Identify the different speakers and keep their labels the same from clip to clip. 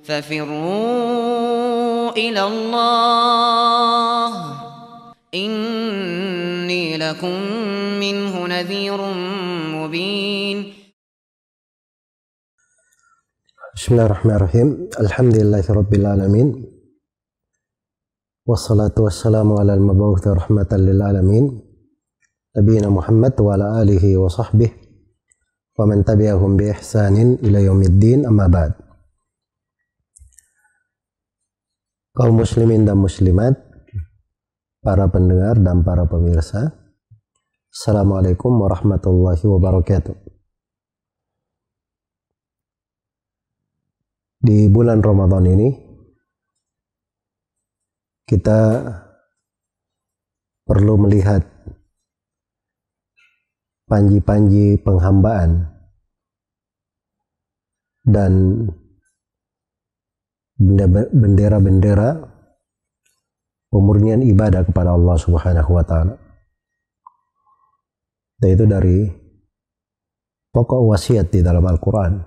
Speaker 1: ففروا إلى الله إني لكم منه نذير مبين.
Speaker 2: Bismillahirrahmanirrahim. Alhamdulillahirabbil alamin. Wassalatu wassalamu ala al-mab'uts rahmatan lil alamin. Nabiyina Muhammad wa ala alihi wa sahbihi wa man tabi'ahum bi ihsanin ila yaumiddin, amma ba'd. Kaum muslimin dan muslimat, para pendengar dan para pemirsa, Assalamualaikum warahmatullahi wabarakatuh. Di bulan Ramadan ini kita perlu melihat panji-panji penghambaan dan bendera-bendera pemurnian ibadah kepada Allah Subhanahu wa taala. Dan itu dari pokok wasiat di dalam Al-Qur'an.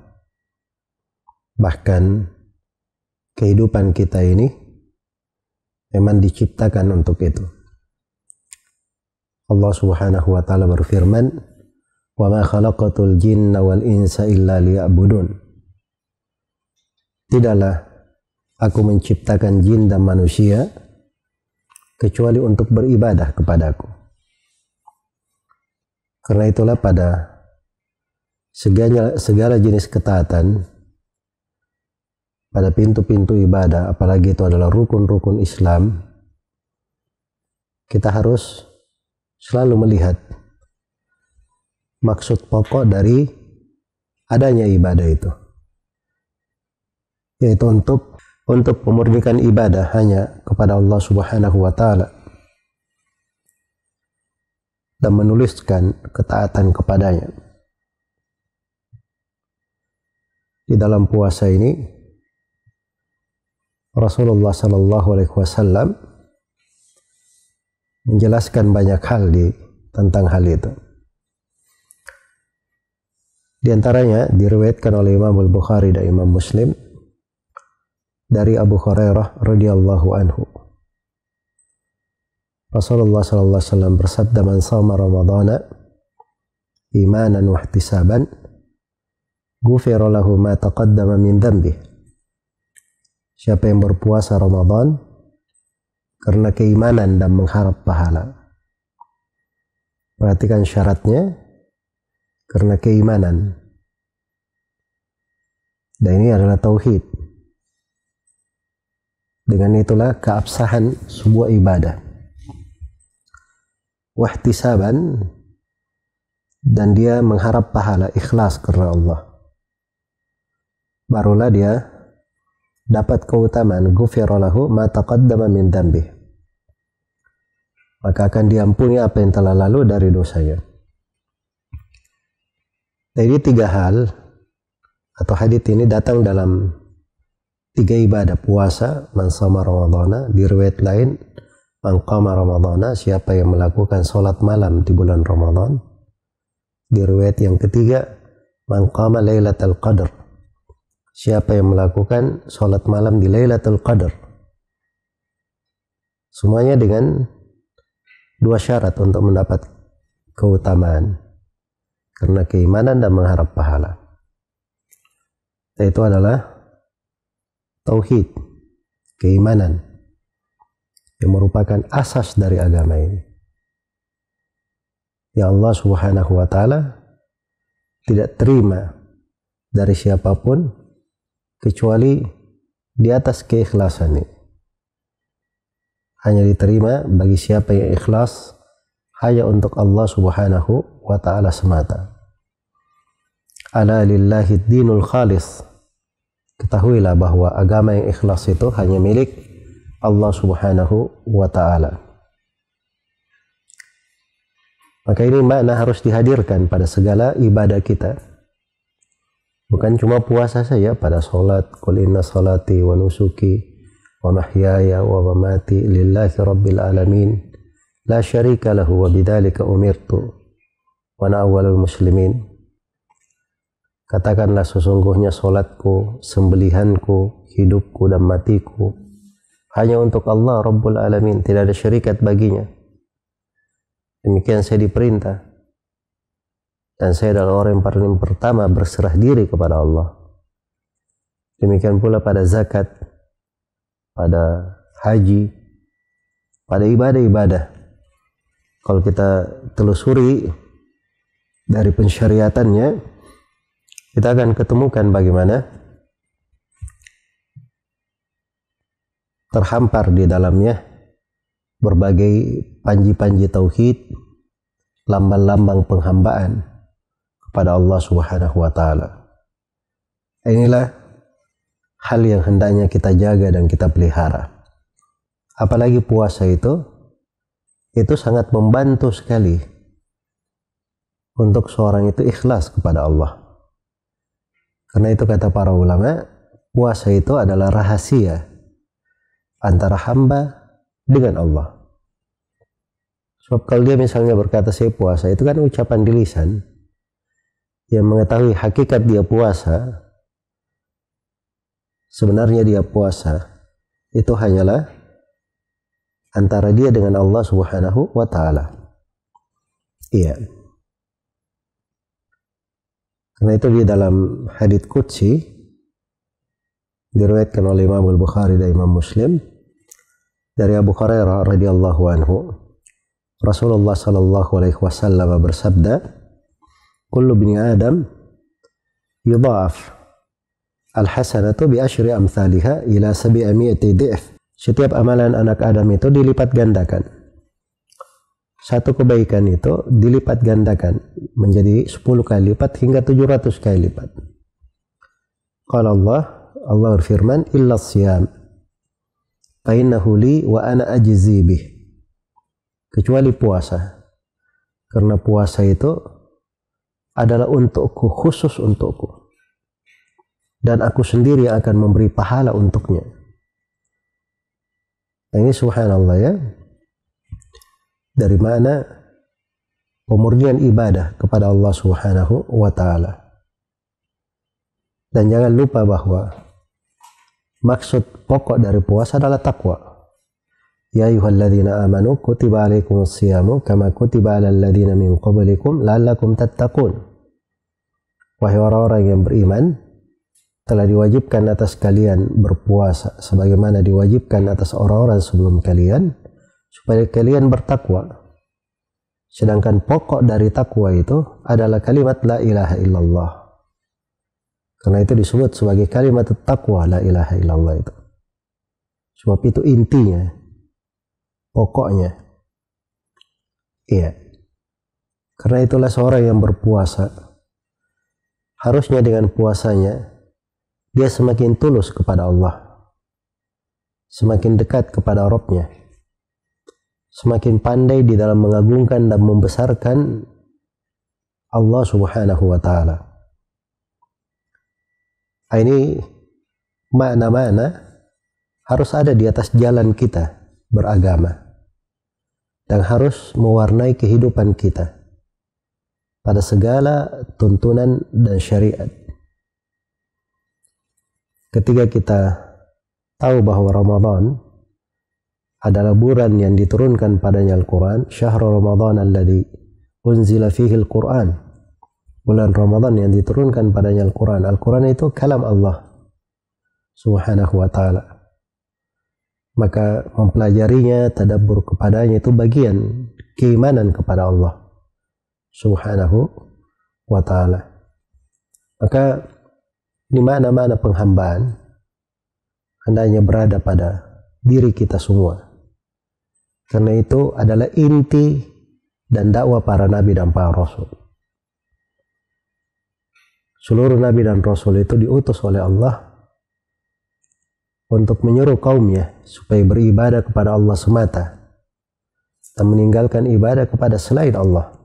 Speaker 2: Bahkan kehidupan kita ini memang diciptakan untuk itu. Allah Subhanahu wa taala berfirman, "Wa ma khalaqatul jinna wal insa illa liya'budun." Tidaklah aku menciptakan jin dan manusia kecuali untuk beribadah kepadaku. Karena itulah pada segala jenis ketaatan, pada pintu-pintu ibadah, apalagi itu adalah rukun-rukun Islam, kita harus selalu melihat maksud pokok dari adanya ibadah itu, yaitu untuk memurnikan ibadah hanya kepada Allah Subhanahu wa taala dan menuliskan ketaatan kepadanya. Di dalam puasa ini Rasulullah sallallahu alaihi wasallam menjelaskan banyak hal tentang hal itu. Di antaranya diriwayatkan oleh Imam Al-Bukhari dan Imam Muslim dari Abu Hurairah radhiyallahu anhu. Rasulullah sallallahu alaihi wasallam bersabda, "Man shama Ramadhana imanan wa ihtisaban, ghufira lahu ma taqaddama min dhanbihi." Siapa yang berpuasa Ramadan karena keimanan dan mengharap pahala. Perhatikan syaratnya, karena keimanan. Dan ini adalah tauhid. Dengan itulah keabsahan sebuah ibadah. Wahtisaban, dan dia mengharap pahala, ikhlas karena Allah. Barulah dia dapat keutamaan ghufira lahu ma taqaddama min dhanbihi. Maka akan diampuni apa yang telah lalu dari dosanya. Jadi tiga hal atau hadits ini datang dalam tiga ibadah: puasa, man shama Ramadhana, di riwayat lain man qama Ramadhana, siapa yang melakukan salat malam di bulan Ramadan. Di riwayat yang ketiga man qama lailatul qadar, siapa yang melakukan salat malam di Lailatul Qadar. Semuanya dengan dua syarat untuk mendapat keutamaan, karena keimanan dan mengharap pahala. Itu adalah tauhid, keimanan, yang merupakan asas dari agama ini. Ya Allah Subhanahu wa taala tidak terima dari siapapun kecuali di atas keikhlasan ini. Hanya diterima bagi siapa yang ikhlas hanya untuk Allah Subhanahu wa ta'ala semata. Ala lillahi dinul khalis. Ketahuilah bahwa agama yang ikhlas itu hanya milik Allah Subhanahu wa ta'ala. Maka ini makna harus dihadirkan pada segala ibadah kita. Bukan cuma puasa saja, pada salat, qul inna salati wa nusuki wa mahyaya wa mamati lillahi rabbil alamin la syarika lahu wa bidzalika umirtu wa ana awwalul muslimin. Katakanlah sesungguhnya solatku, sembelihanku, hidupku dan matiku hanya untuk Allah Rabbul Alamin, tidak ada syarikat baginya. Demikian saya diperintah. Dan saya adalah orang yang paling pertama berserah diri kepada Allah. Demikian pula pada zakat, pada haji, pada ibadah-ibadah. Kalau kita telusuri dari pensyariatannya, kita akan ketemukan bagaimana terhampar di dalamnya berbagai panji-panji tauhid, lambang-lambang penghambaan kepada Allah Subhanahu wa taala. Inilah hal yang hendaknya kita jaga dan kita pelihara. Apalagi puasa itu sangat membantu sekali untuk seorang itu ikhlas kepada Allah. Karena itu kata para ulama, puasa itu adalah rahasia antara hamba dengan Allah. Sebab kalau dia misalnya berkata saya puasa, itu kan ucapan di lisan. Yang mengetahui hakikat dia puasa, sebenarnya dia puasa, itu hanyalah antara dia dengan Allah Subhanahu wa ta'ala. Iya. Karena itu di dalam hadits qudsi diriwayatkan oleh Imam Al-Bukhari dan Imam Muslim dari Abu Hurairah radhiyallahu anhu, Rasulullah sallallahu alaihi wasallam bersabda, "Kullu bani Adam yudha'af al-hasanatu bi asyri amsalha ila 700 dhif." Setiap amalan anak Adam itu dilipat gandakan. Satu kebaikan itu dilipat gandakan menjadi 10 kali lipat hingga 700 kali lipat. Qala Allah berfirman, "Illa siyam fa innahu li wa ana ajzi bih." Kecuali puasa. Karena puasa itu adalah untukku, khusus untukku. Dan aku sendiri akan memberi pahala untuknya. Ini subhanallah ya. Dari mana pemurnian ibadah kepada Allah Subhanahu wa ta'ala. Dan jangan lupa bahwa maksud pokok dari puasa adalah takwa. Ya ayyuhalladzina amanu kutiba alaikumus siyamu kama kutiba alal ladzina min qablikum la'allakum tattaqun. Wahai orang-orang yang beriman, telah diwajibkan atas kalian berpuasa sebagaimana diwajibkan atas orang-orang sebelum kalian, supaya kalian bertakwa. Sedangkan pokok dari takwa itu adalah kalimat la ilaha illallah. Karena itu disebut sebagai kalimat takwa, la ilaha illallah itu. Sebab itu intinya, pokoknya. Iya. Karena itulah seorang yang berpuasa, harusnya dengan puasanya dia semakin tulus kepada Allah, semakin dekat kepada Rabb-nya, semakin pandai di dalam mengagungkan dan membesarkan Allah Subhanahu wa ta'ala. Ini makna-makna harus ada di atas jalan kita beragama dan harus mewarnai kehidupan kita pada segala tuntunan dan syariat. Ketika kita tahu bahwa Ramadan adalah bulan yang diturunkan padanya Al-Quran, syahrul Ramadan alladhi unzila fihi Al-Quran, bulan Ramadan yang diturunkan padanya Al-Quran. Al-Quran itu kalam Allah Subhanahu wa ta'ala. Maka mempelajarinya, tadabbur kepadanya itu bagian keimanan kepada Allah Subhanahu wa ta'ala. Maka di mana-mana penghambaan hendaknya berada pada diri kita semua. Karena itu adalah inti dan dakwah para nabi dan para rasul. Seluruh nabi dan rasul itu diutus oleh Allah untuk menyuruh kaumnya supaya beribadah kepada Allah semata dan meninggalkan ibadah kepada selain Allah.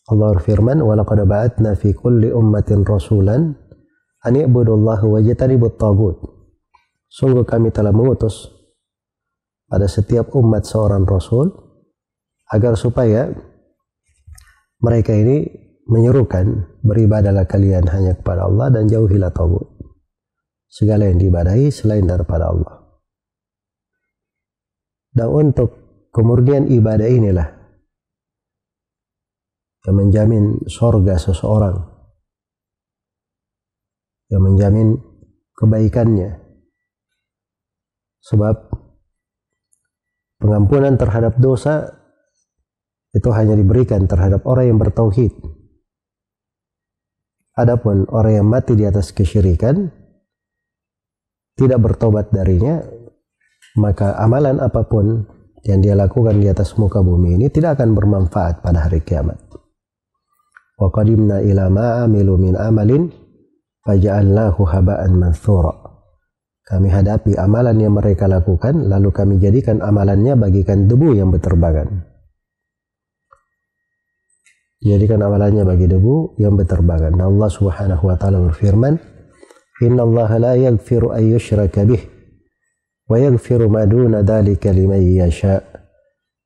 Speaker 2: Allah berfirman, "Wa laqad ba'atna fi kulli ummatin rasulan an i'budullaha wajtanibut taghut." Sungguh kami telah mengutus pada setiap umat seorang rasul agar supaya mereka ini menyerukan, beribadalah kalian hanya kepada Allah dan jauhilah tagut. Segala yang diibadahi selain daripada Allah. Dan untuk kemurnian ibadah inilah yang menjamin surga seseorang, yang menjamin kebaikannya. Sebab pengampunan terhadap dosa itu hanya diberikan terhadap orang yang bertauhid. Adapun orang yang mati di atas kesyirikan, tidak bertobat darinya, maka amalan apapun yang dia lakukan di atas muka bumi ini tidak akan bermanfaat pada hari kiamat. Wa qadimna ila ma amilu min amalin faja'alnahu haba'an manthura. Kami hadapi amalan yang mereka lakukan, lalu kami jadikan amalannya bagikan debu yang berterbangan. Jadikan amalannya bagi debu yang berterbangan. Dan Allah Subhanahu wa taala berfirman, "Innallaha la yaghfiru an yushraka bih wa yaghfiru ma duna dzalika liman yasha."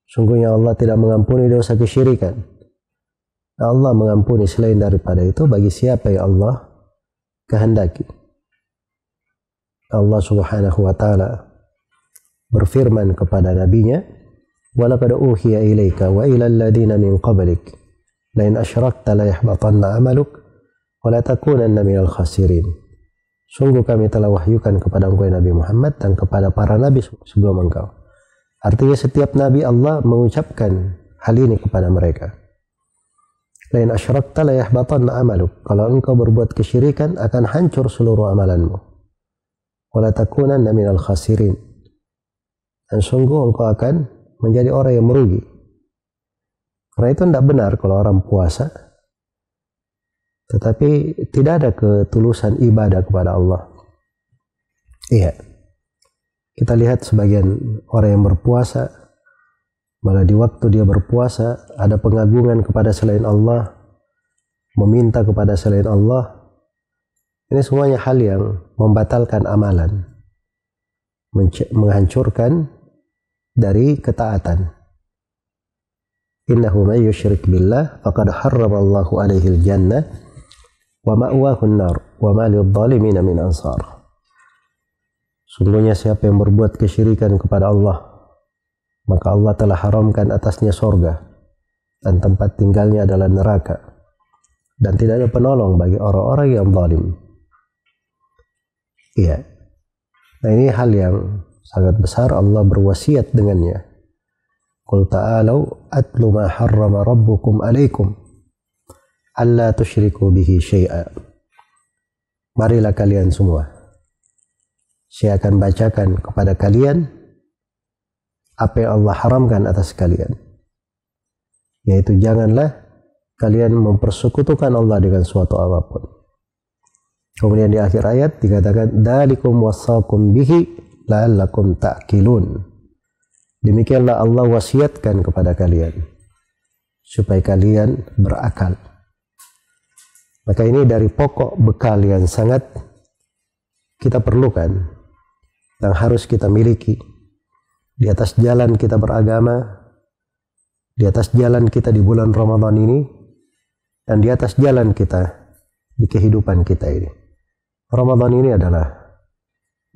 Speaker 2: Sungguhnya Allah tidak mengampuni dosa kesyirikan. Allah mengampuni selain daripada itu bagi siapa yang Allah kehendaki. Allah Subhanahu wa taala berfirman kepada nabinya, "Wa laqad uhiya ilaika wa ilal ladina min qablik la in asyrakta la yahbatanna 'amaluk wa la takunanna minal khasirin." Sungguh kami telah wahyukan kepada engkau Nabi Muhammad dan kepada para nabi sebelum engkau. Artinya setiap nabi Allah mengucapkan hal ini kepada mereka. La in asyrakta la yahbatanna 'amaluk. Kalau engkau berbuat kesyirikan akan hancur seluruh amalanmu. Wa la takunanna minal khasirin. Dan sungguh engkau akan menjadi orang yang merugi. Karena itu tidak benar kalau orang puasa tetapi tidak ada ketulusan ibadah kepada Allah. Iya. Kita lihat sebagian orang yang berpuasa, malah di waktu dia berpuasa ada pengagungan kepada selain Allah, meminta kepada selain Allah. Ini semuanya hal yang membatalkan amalan, menghancurkan dari ketaatan. Innahu may yusyrik billah faqad harrama Allahu alaihi al-jannah wa ma'wahu an-nar wa ma lidh-dhalimin min ansar. Sungguhnya siapa yang berbuat kesyirikan kepada Allah, maka Allah telah haramkan atasnya surga dan tempat tinggalnya adalah neraka, dan tidak ada penolong bagi orang-orang yang zalim. Iya. Nah, ini hal yang sangat besar. Allah berwasiat dengannya. Qul ta'alau atlu ma harrama rabbukum alaikum alla tusyriku bihi syai'a. Marilah kalian semua, saya akan bacakan kepada kalian apa yang Allah haramkan atas kalian, yaitu janganlah kalian mempersekutukan Allah dengan suatu apapun. Kemudian di akhir ayat dikatakan dzalikum wasaqum bihi la'allakum ta'qilun. Demikianlah Allah wasiatkan kepada kalian supaya kalian berakal. Maka ini dari pokok bekal yang sangat kita perlukan yang harus kita miliki di atas jalan kita beragama, di atas jalan kita di bulan Ramadan ini, dan di atas jalan kita di kehidupan kita ini. Ramadan ini adalah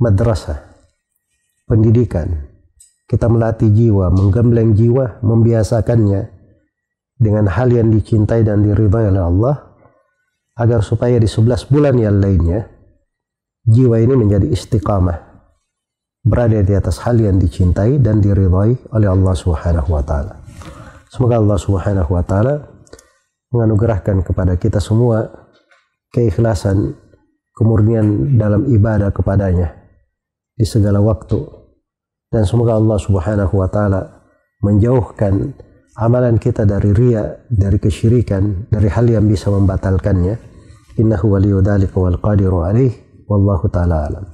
Speaker 2: madrasah, pendidikan. Kita melatih jiwa, menggembleng jiwa, membiasakannya dengan hal yang dicintai dan diridhai oleh Allah, agar supaya di 11 bulan yang lainnya jiwa ini menjadi istiqamah, berada di atas hal yang dicintai dan diridhai oleh Allah Subhanahu wa taala. Semoga Allah Subhanahu wa taala menganugerahkan kepada kita semua keikhlasan, kemurnian dalam ibadah kepadanya di segala waktu. Dan semoga Allah Subhanahu wa taala menjauhkan amalan kita dari riya, dari kesyirikan, dari hal yang bisa membatalkannya. Innahu waliyyu dzalika wal qadiru alaih, wallahu taala alam.